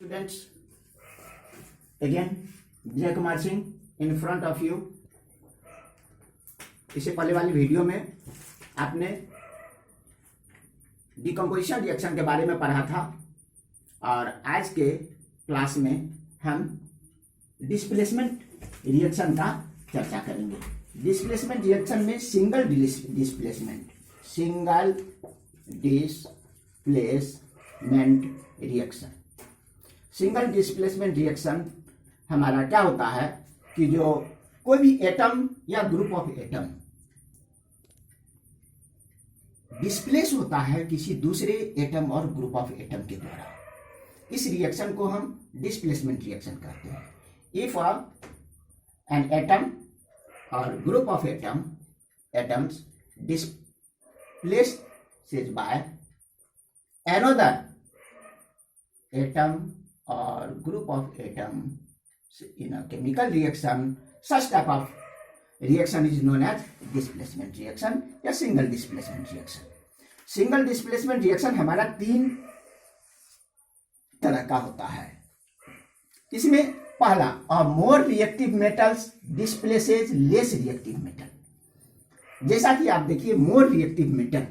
Students, again Vijay Kumar Singh in front of you. इससे पहले वाली वीडियो में आपने डिकम्पोजिशन रिएक्शन के बारे में पढ़ा था और आज के क्लास में हम डिस्प्लेसमेंट रिएक्शन का चर्चा करेंगे। डिस्प्लेसमेंट रिएक्शन में single displacement reaction single displacement reaction हमारा क्या होता है कि जो कोई भी एटम या ग्रुप ऑफ एटम डिस्प्लेस होता है किसी दूसरे एटम और ग्रुप ऑफ एटम के द्वारा, इस रिएक्शन को हम डिस्प्लेसमेंट रिएक्शन कहते हैं। इफ एन एटम और group of atoms displaced by another atom or group of atoms in a chemical reaction, such type of reaction is known as displacement reaction या single displacement reaction। Single displacement reaction हमारा तीन तरह का होता है। इसमें पहला, a more reactive metals displaces less reactive metal. जैसा कि आप देखिए मोर रिएक्टिव मेटल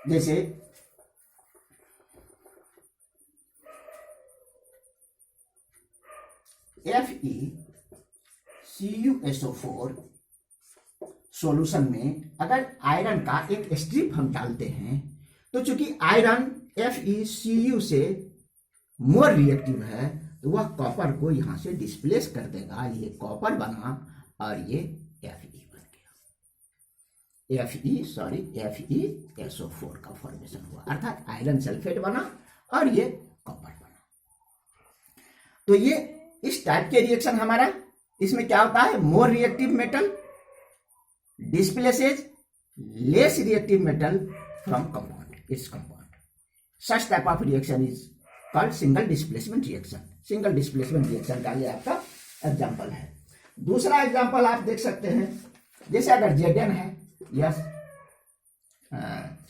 जैसे FeCuSO4 सॉल्यूशन में अगर आयरन का एक स्ट्रिप हम डालते हैं तो चूंकि आयरन FeCu से मोर रिएक्टिव है तो वह कॉपर को यहां से डिस्प्लेस कर देगा। ये कॉपर बना और ये Fe बन गया। FeSO4 का फॉर्मेशन हुआ, अर्थात आयरन सल्फेट बना और ये कॉपर बना। तो ये इस टाइप के रिएक्शन हमारा, इसमें क्या होता है, more reactive metal displaces less reactive metal from compound, its compound. Such type of reaction is called single displacement reaction. Single displacement reaction का ये आपका एग्जांपल है। दूसरा एग्जांपल आप देख सकते हैं, जैसे अगर Zn है, यस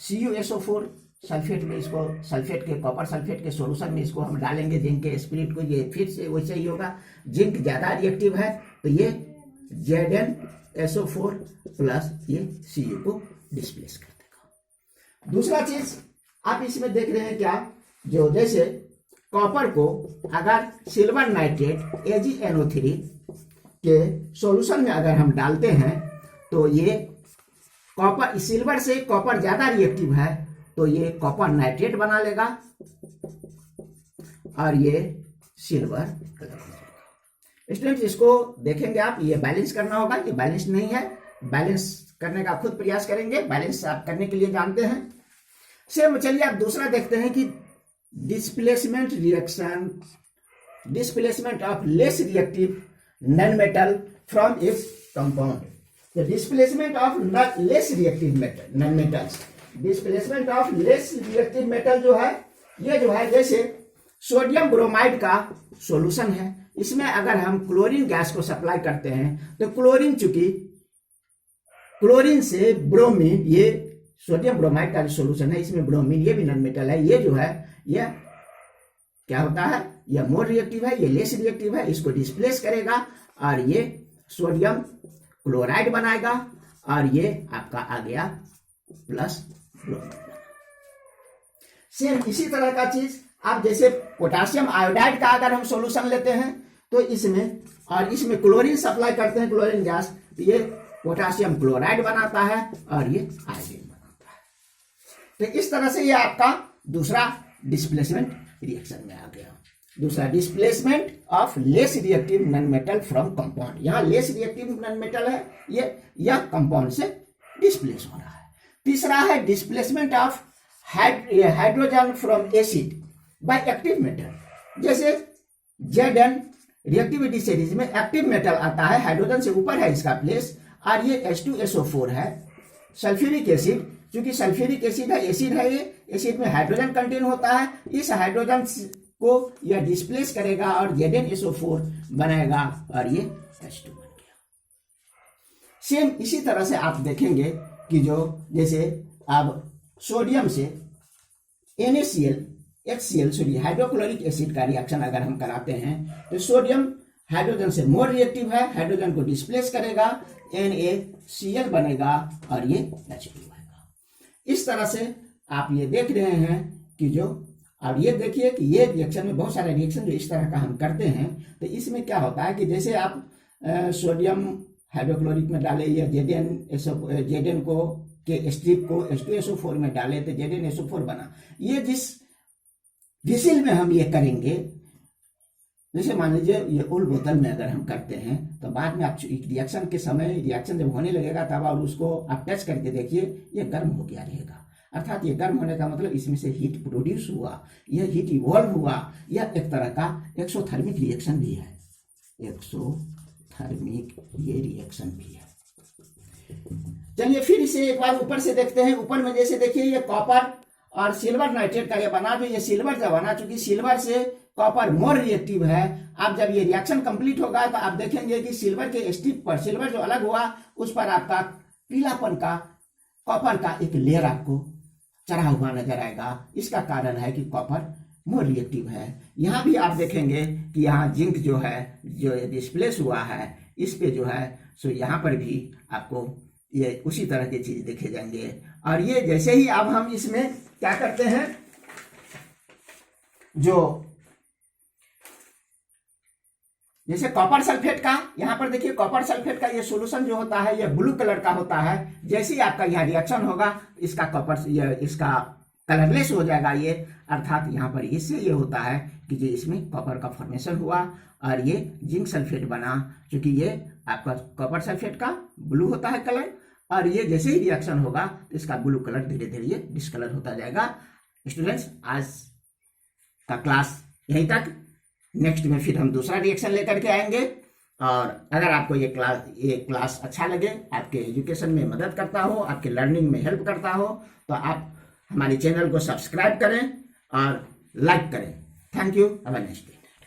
CuSO4 सल्फेट में, इसको सल्फेट के कॉपर सल्फेट के सॉल्यूशन में इसको हम डालेंगे जिंक के स्पिरिट को, ये फिर से वैसे ही होगा। जिंक ज्यादा रिएक्टिव है तो ये ZnSO4 प्लस ये Cu को डिस्प्लेस कर देगा। दूसरा चीज आप इसमें देख रहे हैं क्या, जो जैसे कॉपर को अगर सिल्वर नाइट्रेट AgNO3 के सॉल्यूशन में अगर हम डालते हैं तो ये कॉपर, सिल्वर से कॉपर ज्यादा रिएक्टिव है तो ये कॉपर नाइट्रेट बना लेगा और ये सिल्वर कलर हो जाएगा। स्टूडेंट्स, इसको देखेंगे आप, ये बैलेंस करना होगा, ये बैलेंस नहीं है, बैलेंस करने का खुद प्रयास करेंगे, बैलेंस आप करने के लिए जानते हैं। सेम चलिए आप दूसरा देखते हैं कि displacement reaction, displacement of less reactive non metal from its compound. The displacement of less reactive metal, non metals, displacement of less reactive metal जो है, ये जो है जैसे सोडियम ब्रोमाइड का सॉल्यूशन है, इसमें अगर हम क्लोरीन गैस को सप्लाई करते हैं तो क्लोरीन, चूंकि क्लोरीन से ब्रोमीन, ये सोडियम ब्रोमाइड का जो सॉल्यूशन है इसमें ब्रोमीन, ये भी नॉन मेटल है, ये जो है ये क्या होता है, यह मोर रिएक्टिव है, ये लेस रिएक्टिव है, इसको डिस्प्लेस करेगा और ये सोडियम क्लोराइड बनाएगा और ये आपका आ गया प्लस ब्रोमीन। सेम इसी तरह का चीज आप जैसे पोटासियम आयोडाइड का अगर हम सॉल्यूशन लेते हैं तो इसमें, और इसमें क्लोरीन सप्लाई करते हैं, क्लोरीन गैस, तो ये पोटासियम क्लोराइड बनाता है और ये आयोडीन बनाता है। तो इस तरह से ये आपका दूसरा डिस्प्लेसमेंट रिएक्शन में आ गया। दूसरा, displacement of less reactive non metal from compound. यहाँ लेस रिएक्टिव नॉन मेटल है, ये यह कंपाउंड से डिस्प्लेस हो रहा है। तीसरा है displacement of hydrogen from acid by active metal. जैसे Zn रिएक्टिविटी सीरीज में एक्टिव मेटल आता है, हाइड्रोजन से ऊपर है इसका प्लेस, और ये H2SO4 है, सल्फ्यूरिक एसिड, क्योंकि सल्फ्यूरिक एसिड है, एसिड है, ये एसिड में हाइड्रोजन कंटेन होता है, इस हाइड्रोजन को यह डिस्प्लेस करेगा और ZnSO4 बनाएगा और ये H2 बन गया। सेम इसी तरह से आप देखेंगे कि जो जैसे अब सोडियम से NaCl HCl sodium hydrochloric acid का रिएक्शन अगर हम कराते हैं तो सोडियम हाइड्रोजन से मोर रिएक्टिव है, हाइड्रोजन को डिस्प्लेस करेगा, NaCl बनेगा और ये H2 आएगा। इस तरह से आप ये देख रहे हैं कि जो, अब ये देखिए कि ये रिएक्शन में बहुत सारे रिएक्शन जो इस तरह का हम करते हैं तो इसमें क्या होता है कि जैसे आप सोडियम हाइड्रोक्लोरिक में डाले या Zn को के स्ट्रिप को H2SO4 में डाले तो ZnSO4 बना। ये जिस रिसिल में हम ये करेंगे, जैसे मान लीजिए ये ओल्ड बोतल में अगर हम करते हैं तो बाद में आप रिएक्शन के समय रिएक्शन जब होने लगेगा तब आप उसको आप टच करके देखिए ये गर्म हो गया रहेगा, अर्थात ये गर्म होने का मतलब इसमें से हीट प्रोड्यूस हुआ, यह हीट इवॉल्व हुआ, यह एक तरह का एक्सोथर्मिक रिएक्शन भी है, एक्सोथर्मिक ये रिएक्शन भी है। चलिए फिर इसे एक बार ऊपर से देखते हैं। ऊपर में जैसे देखिए ये कॉपर और सिल्वर नाइट्रेट का ये बना, जो ये सिल्वर जब बना, चूंकि सिल्वर से कॉपर मोर रिएक्टिव है। अब जब ये रिएक्शन कंप्लीट होगा तो आप देखेंगे कि सिल्वर के स्ट्रिप पर, सिल्वर जो अलग हुआ उस पर आपका पीलापन का कॉपर का एक लेयर आपको चढ़ा हुआ नजर आएगा। इसका कारण है कि कॉपर मोर रिएक्टिव है। यहाँ भी आप देखेंगे कि यहाँ जिंक जो है जो डिस्प्लेस हुआ है इस पे जो है सो यहाँ पर भी आपको ये उसी तरह की चीज देखे जाएंगे। और ये जैसे ही अब हम इसमें क्या करते हैं, जो जैसे कॉपर सल्फेट का, यहाँ पर देखिए कॉपर सल्फेट का ये सॉल्यूशन जो होता है ये ब्लू कलर का होता है। जैसे ही आपका यहाँ रिएक्शन होगा इसका कॉपर इसका कलरलेस हो जाएगा ये, अर्थात यहाँ पर इससे ये होता है कि जो इसमें कॉपर का फॉर्मेशन हुआ और ये जिंक सल्फेट बना। क्योंकि ये आपका कॉपर सल्फेट का ब्लू होता है कलर, और ये जैसे ही रिएक्शन होगा तो इसका ब्लू कलर धीरे धीरे ये डिस्कलर होता जाएगा। स्टूडेंट्स आज का क्लास यहीं तक, नेक्स्ट में फिर हम दूसरा रिएक्शन लेकर के आएंगे। और अगर आपको ये क्लास अच्छा लगे, आपके एजुकेशन में मदद करता हो, आपके लर्निंग में हेल्प करता हो, तो आप हमारे चैनल को सब्सक्राइब करें और लाइक करें। Thank you, have a nice day.